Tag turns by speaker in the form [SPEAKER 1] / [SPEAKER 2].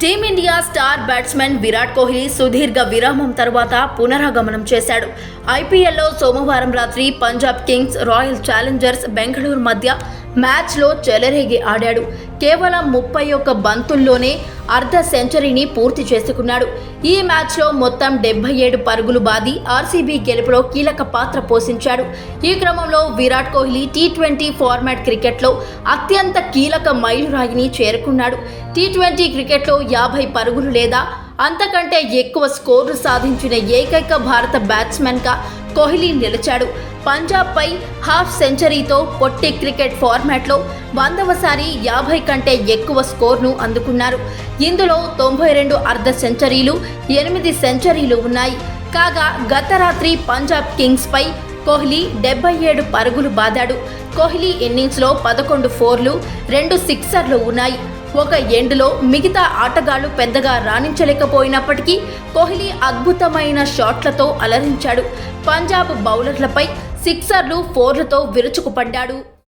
[SPEAKER 1] Team India star batsmen Virat Kohli సుదీర్ఘ విరామం తర్వాత పునరాగమనం చేశాడు. ఐపీఎల్లో సోమవారం రాత్రి Punjab Kings royal Challengers Bengaluru మధ్య మ్యాచ్లో చెలరేగి ఆడాడు. కేవలం 31 బంతుల్లోనే అర్ధ సెంచరీని పూర్తి చేసుకున్నాడు. ఈ మ్యాచ్లో మొత్తం 77 పరుగులు బాది ఆర్సీబీ గెలుపులో కీలక పాత్ర పోషించాడు. ఈ క్రమంలో విరాట్ కోహ్లీ టీ20 ఫార్మాట్ క్రికెట్లో అత్యంత కీలక మైలురాయిని చేరుకున్నాడు. టీ20 క్రికెట్లో 50 పరుగులు లేదా అంతకంటే ఎక్కువ స్కోరు సాధించిన ఏకైక భారత బ్యాట్స్మెన్గా కోహ్లీ నిలిచాడు. పంజాబ్పై హాఫ్ సెంచరీతో పొట్టి క్రికెట్ ఫార్మాట్లో 100వసారి 50 కంటే ఎక్కువ స్కోర్ను అందుకున్నారు. ఇందులో 92 అర్ధ సెంచరీలు, 8 సెంచరీలు ఉన్నాయి. కాగా గత రాత్రి పంజాబ్ కింగ్స్పై కోహ్లీ 77 పరుగులు బాదాడు. కోహ్లీ ఇన్నింగ్స్లో 11 ఫోర్లు, 2 సిక్సర్లు ఉన్నాయి. ఒక ఎండ్లో మిగతా ఆటగాళ్లు పెద్దగా రాణించలేకపోయినప్పటికీ కోహ్లీ అద్భుతమైన షాట్లతో అలరించాడు. పంజాబ్ బౌలర్లపై సిక్సర్లు, ఫోర్లతో విరుచుకుపడ్డాడు.